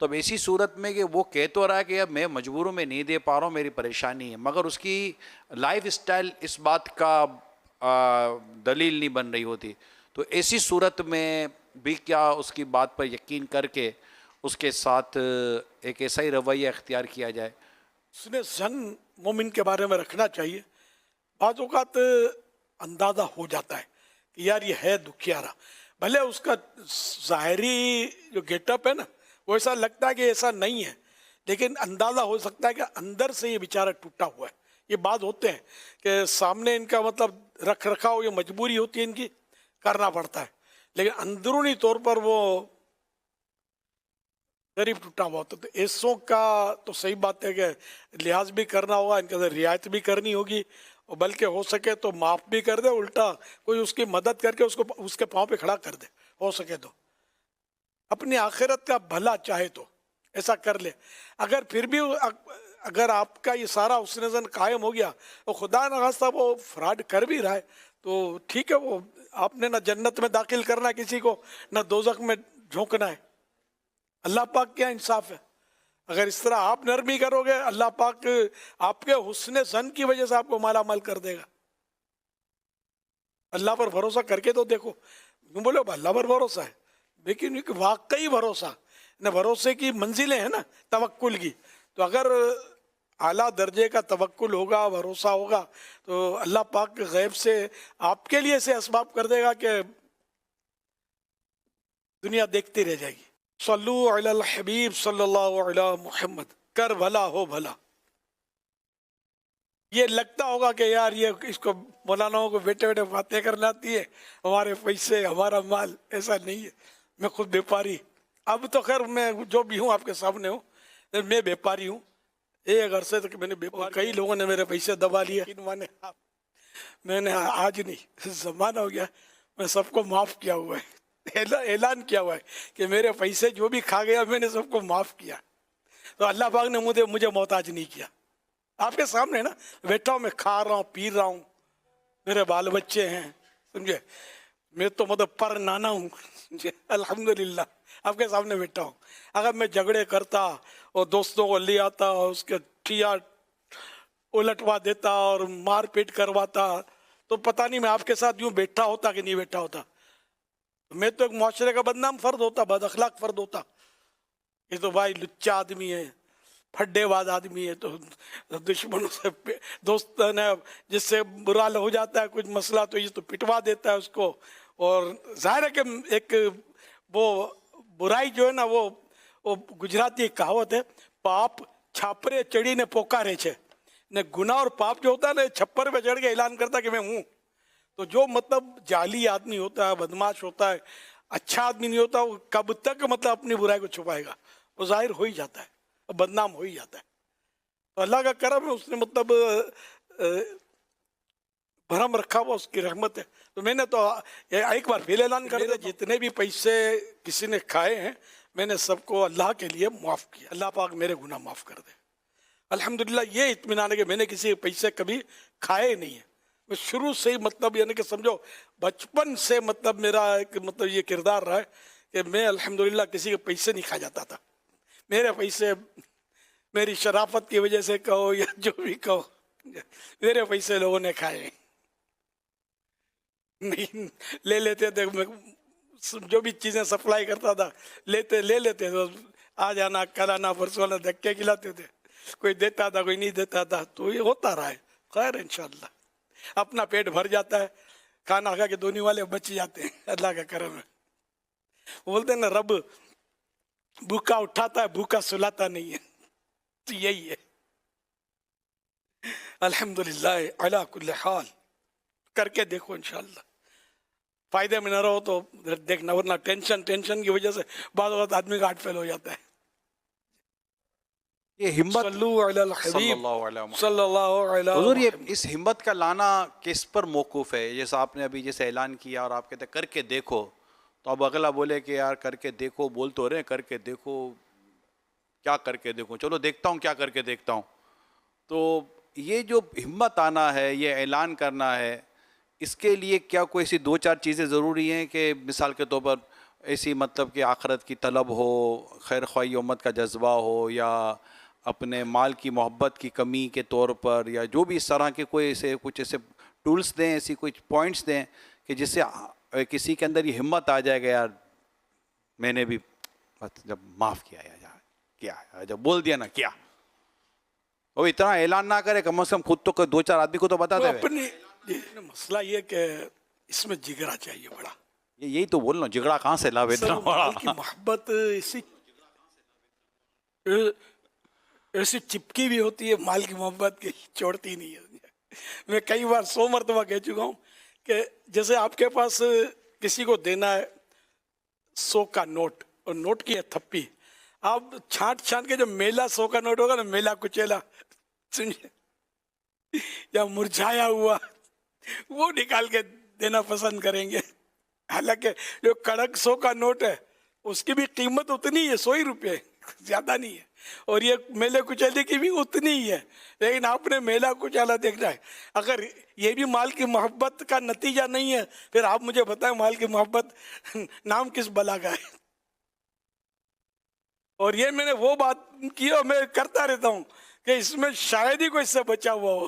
تو اب ایسی صورت میں کہ وہ کہہ تو رہا ہے کہ اب میں مجبور ہوں، میں نہیں دے پا رہا ہوں، میری پریشانی ہے، مگر اس کی لائف اسٹائل اس بات کا دلیل نہیں بن رہی ہوتی، تو ایسی صورت میں بھی کیا اس کی بات پر یقین کر کے اس کے ساتھ ایک ایسا ہی رویہ اختیار کیا جائے؟ اس نے زن مومن کے بارے میں رکھنا چاہیے. بعض اوقات اندازہ ہو جاتا ہے کہ یار یہ ہے دکھیارا، بھلے اس کا ظاہری جو گیٹ اپ ہے نا وہ ایسا لگتا ہے کہ ایسا نہیں ہے، لیکن اندازہ ہو سکتا ہے کہ اندر سے یہ بیچارہ ٹوٹا ہوا ہے. یہ بات ہوتے ہیں کہ سامنے ان کا مطلب رکھ رکھاؤ، یہ مجبوری ہوتی ہے ان کی، کرنا پڑتا ہے، لیکن اندرونی طور پر وہ غریب ٹوٹا ہوا ہوتا. تو ایسوں کا تو صحیح بات ہے کہ لحاظ بھی کرنا ہوگا، ان کا رعایت بھی کرنی ہوگی، اور بلکہ ہو سکے تو معاف بھی کر دے، الٹا کوئی اس کی مدد کر کے اس کو اس کے پاؤں پہ کھڑا کر دے، ہو سکے تو اپنی آخرت کا بھلا چاہے تو ایسا کر لے. اگر پھر بھی اگر آپ کا یہ سارا حسن زن قائم ہو گیا اور خدا نخواستہ وہ فراڈ کر بھی رہا ہے تو ٹھیک ہے، وہ آپ نے نہ جنت میں داخل کرنا ہے کسی کو، نہ دوزخ میں جھونکنا ہے. اللہ پاک کیا انصاف ہے. اگر اس طرح آپ نرمی کرو گے، اللہ پاک آپ کے حسن زن کی وجہ سے آپ کو مالا مال کر دے گا. اللہ پر بھروسہ کر کے تو دیکھو. یوں بولو اللہ پر بھروسہ ہے، لیکن واقعی بھروسہ نہ، بھروسے کی منزلیں ہیں نا توکل کی. تو اگر اعلیٰ درجے کا توکل ہوگا، بھروسہ ہوگا، تو اللہ پاک غیب سے آپ کے لیے ایسے اسباب کر دے گا کہ دنیا دیکھتی رہ جائے گی. صلو علی الحبیب صلی اللہ علی محمد. کر بھلا ہو بھلا. یہ لگتا ہوگا کہ یار یہ اس کو مولاناؤں کو بیٹھے بیٹھے باتیں کرنا آتی ہے، ہمارے پیسے ہمارا مال. ایسا نہیں ہے. میں خود بیپاری، اب تو خیر میں جو بھی ہوں آپ کے سامنے ہوں، میں بیپاری ہوں. ایک عرصے تک میں نے کئی لوگوں نے میرے پیسے دبا لیے، میں نے آج نہیں، زمانہ ہو گیا، میں سب کو معاف کیا ہوا ہے. اعلان کیا ہوا ہے کہ میرے پیسے جو بھی کھا گیا میں نے سب کو معاف کیا. تو اللہ پاک نے مجھے محتاج نہیں کیا. آپ کے سامنے نا بیٹھا ہوں، میں کھا رہا ہوں، پی رہا ہوں، میرے بال بچے ہیں، سمجھے، میں تو مطلب پر نانا ہوں، الحمدللہ آپ کے سامنے بیٹھا ہوں. اگر میں جھگڑے کرتا اور دوستوں کو لے آتا اور اس کے ٹھیا الٹوا دیتا اور مار پیٹ کرواتا تو پتہ نہیں میں آپ کے ساتھ یوں بیٹھا ہوتا کہ نہیں بیٹھا ہوتا. میں تو ایک معاشرے کا بدنام فرد ہوتا، بد اخلاق فرد ہوتا. یہ تو بھائی لچا آدمی ہے، پھڈے باز آدمی ہے، تو دشمنوں سے دوست نے جس سے برا ہو جاتا ہے کچھ مسئلہ تو یہ تو پٹوا دیتا ہے اس کو. اور ظاہر ہے کہ ایک وہ برائی جو ہے نا وہ گجراتی ایک کہاوت ہے، پاپ چھاپرے چڑی نے پوکارے چھے. نے گناہ اور پاپ جو ہوتا ہے نا چھپر پہ چڑھ کے اعلان کرتا ہے کہ میں ہوں. تو جو مطلب جعلی آدمی ہوتا ہے، بدماش ہوتا ہے، اچھا آدمی نہیں ہوتا، وہ کب تک مطلب اپنی برائی کو چھپائے گا؟ وہ ظاہر ہو ہی جاتا ہے، بدنام ہو ہی جاتا ہے. تو اللہ کا کرم ہے، اس نے مطلب بھرم رکھا ہوا، اس کی رحمت ہے. تو میں نے تو ایک بار پھر اعلان کر دیا، جتنے بھی پیسے کسی نے کھائے ہیں میں نے سب کو اللہ کے لیے معاف کیا. اللہ پاک میرے گناہ معاف کر دے. الحمدللہ یہ اطمینان ہے کہ میں نے کسی کے پیسے کبھی کھائے نہیں ہیں. میں شروع سے ہی مطلب یعنی کہ سمجھو بچپن سے مطلب میرا ایک مطلب یہ کردار رہا ہے کہ میں الحمدللہ کسی کے پیسے نہیں کھا جاتا تھا. میرے پیسے میری شرافت کی وجہ سے کہو یا جو بھی کہو، میرے پیسے لوگوں نے کھائے نہیں. لے لیتے تھے، جو بھی چیزیں سپلائی کرتا تھا لے لیتے تھے. آج آنا کل آنا پرسوں آنا دھکے کھلاتے تھے. کوئی دیتا تھا کوئی نہیں دیتا تھا. تو یہ ہوتا رہا ہے. خیر انشاءاللہ اپنا پیٹ بھر جاتا ہے، کھانا کھا کے دونی والے بچ جاتے ہیں. اللہ کا کرم ہے. بولتے ہیں نا رب بھوکا اٹھاتا ہے بھوکا سلاتا نہیں ہے. تو یہی ہے. الحمدللہ علی کل حال. کر کے دیکھو انشاءاللہ. فائدے میں نہ رہو تو دیکھنا، ورنہ ٹینشن کی وجہ سے بعض اوقات آدمی کا ہارٹ فیل ہو جاتا ہے. یہ ہمت صلو علی الحبیب صلی اللہ علیہ وسلم. صلی اللہ علیہ حضور یہ وسلم. اس ہمت کا لانا کس پر موقوف ہے؟ جیسا آپ نے ابھی جیسے اعلان کیا اور آپ کہتے ہیں کر کے دیکھو، تو اب اگلا بولے کہ یار کر کے دیکھو، بول تو رہے کر کے دیکھو، کیا کر کے دیکھوں؟ چلو دیکھتا ہوں کیا کر کے دیکھتا ہوں. تو یہ جو ہمت آنا ہے، یہ اعلان کرنا ہے، اس کے لیے کیا کوئی ایسی دو چار چیزیں ضروری ہیں کہ مثال کے طور پر ایسی مطلب کہ آخرت کی طلب ہو، خیر خواہی امت کا جذبہ ہو، یا اپنے مال کی محبت کی کمی کے طور پر، یا جو بھی اس طرح کے کوئی ایسے کچھ ایسے ٹولز دیں، ایسی کچھ پوائنٹس دیں کہ جس سے کسی کے اندر یہ ہمت آ جائے گا، یار میں نے بھی جب معاف کیا جب بول دیا نا کیا، وہ اتنا اعلان نہ کرے، کم از کم خود تو دو چار آدمی کو تو بتا دے. اپنی مسئلہ یہ کہ اس میں جگرا چاہیے بڑا. یہی تو بول رہا ہوں، جھگڑا کہاں سے لاوے اتنا بڑا؟ کی محبت ایسی چپکی بھی ہوتی ہے مال کی محبت کی، چھوڑتی نہیں ہے. میں کئی بار 100 مرتبہ کہہ چکا ہوں کہ جیسے آپ کے پاس کسی کو دینا ہے 100 کا نوٹ، اور نوٹ کی ہے تھپی، آپ چھانٹ کے جو میلا 100 کا نوٹ ہوگا نا، میلا کچیلا سمجھے یا مرجھایا ہوا، وہ نکال کے دینا پسند کریں گے. حالانکہ جو کڑک 100 کا نوٹ ہے اس کی بھی قیمت اتنی ہے، 100 ہی روپے، زیادہ نہیں ہے، اور یہ میلے کچیلے کی بھی اتنی ہی ہے. لیکن آپ نے میلا کچیلا دیکھنا ہے. اگر یہ بھی مال کی محبت کا نتیجہ نہیں ہے، پھر آپ مجھے بتائیں مال کی محبت نام کس بلا کا ہے. اور یہ میں نے وہ بات کی اور میں کرتا رہتا ہوں کہ اس میں شاید ہی کوئی اس سے بچا ہوا ہو.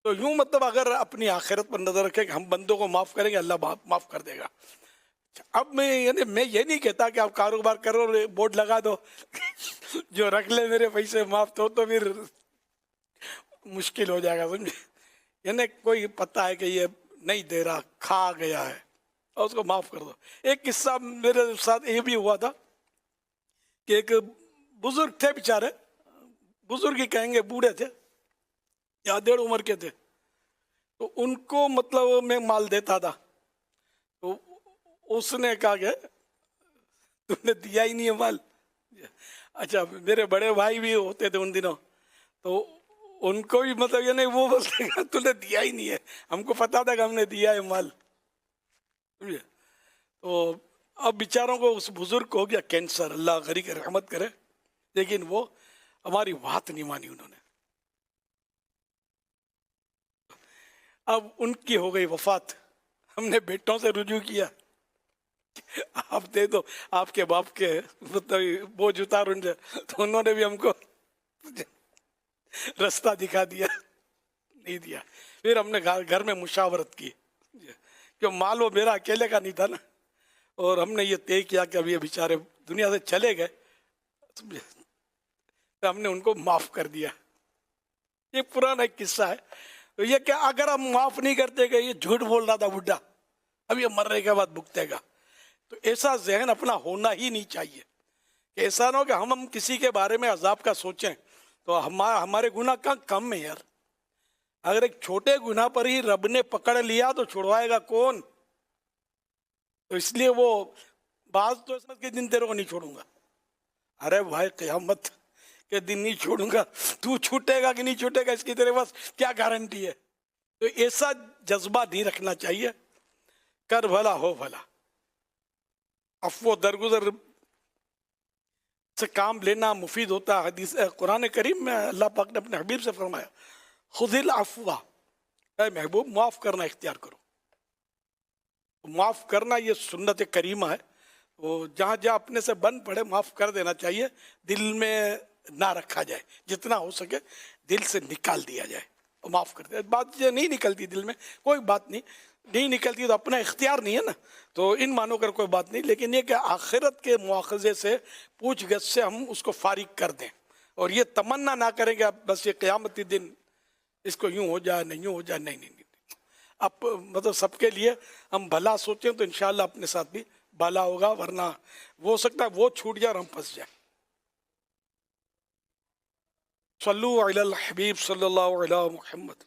تو یوں مطلب اگر اپنی آخرت پر نظر رکھیں کہ ہم بندوں کو معاف کریں گے، اللہ معاف کر دے گا. اب میں یہ نہیں کہتا کہ آپ کاروبار کرو اور بورڈ لگا دو جو رکھ لے میرے پیسے معاف تو پھر مشکل ہو جائے گا، سمجھے. یعنی کوئی پتہ ہے کہ یہ نہیں دے رہا، کھا گیا ہے، اور اس کو معاف کر دو. ایک قصہ میرے ساتھ یہ بھی ہوا تھا کہ ایک بزرگ تھے، بیچارے بزرگ ہی کہیں گے، بوڑھے تھے یا 1.5 عمر کے تھے. تو ان کو مطلب میں مال دیتا تھا، تو اس نے کہا کہ تم نے دیا ہی نہیں ہے مال. اچھا، میرے بڑے بھائی بھی ہوتے تھے ان دنوں، تو ان کو بھی مطلب یہ نہیں، وہ بولتے کہ تم نے دیا ہی نہیں ہے، ہم کو پتا تھا کہ ہم نے دیا ہے مال. تو اب بیچاروں کو، اس بزرگ کو ہو گیا کینسر، اللہ غریق رحمت کرے، لیکن وہ ہماری بات نہیں مانی انہوں نے. اب ان کی ہو گئی وفات. ہم نے بیٹوں سے رجوع کیا، آپ دے دو، آپ کے باپ کے مطلب بوجھ اتار ان سے. تو انہوں نے بھی ہم کو رستہ دکھا دیا، نہیں دیا. پھر ہم نے گھر میں مشاورت کی کہ مال وہ میرا اکیلے کا نہیں تھا نا، اور ہم نے یہ طے کیا کہ اب یہ بیچارے دنیا سے چلے گئے، تو ہم نے ان کو معاف کر دیا. یہ پرانا ایک قصہ ہے. تو یہ کہ اگر ہم معاف نہیں کرتے کہ یہ جھوٹ بول رہا تھا بڈھا، اب یہ مرنے کے بعد بھگتے گا، تو ایسا ذہن اپنا ہونا ہی نہیں چاہیے. کہ ایسا نہ ہو کہ ہم کسی کے بارے میں عذاب کا سوچیں تو ہمارے گناہ کہاں کم ہے یار. اگر ایک چھوٹے گناہ پر ہی رب نے پکڑ لیا تو چھڑوائے گا کون؟ تو اس لیے وہ بعض تو اس کے دن تیرے کو نہیں چھوڑوں گا. ارے بھائی، قیامت کے دن نہیں چھوڑوں گا، تو چھوٹے گا کہ نہیں چھوٹے گا اس کی تیرے پاس کیا گارنٹی ہے؟ تو ایسا جذبہ نہیں رکھنا چاہیے. کر بھلا ہو بھلا، عفو درگزر سے کام لینا مفید ہوتا ہے. حدیث قرآن کریم میں اللہ پاک نے اپنے حبیب سے فرمایا، خذ العفو، اے محبوب معاف کرنا اختیار کرو. معاف کرنا یہ سنت کریمہ ہے. وہ جہاں جہاں اپنے سے بن پڑے معاف کر دینا چاہیے، دل میں نہ رکھا جائے، جتنا ہو سکے دل سے نکال دیا جائے، معاف کر دیا. بات یہ نہیں نکلتی دل میں، کوئی بات نہیں نکلتی تو اپنا اختیار نہیں ہے نا، تو ان مانو کر کوئی بات نہیں. لیکن یہ کہ آخرت کے مواخذے سے، پوچھ گچھ سے ہم اس کو فارغ کر دیں، اور یہ تمنا نہ کریں کہ بس یہ قیامتی دن اس کو یوں ہو جائے، نہیں یوں ہو جائے. نہیں. اب مطلب سب کے لیے ہم بھلا سوچیں تو انشاءاللہ اپنے ساتھ بھی بھلا ہوگا، ورنہ وہ ہو سکتا ہے وہ چھوٹ جائے اور ہم پھنس جائیں. صلو علی الحبیب صلی اللہ علیہ محمد.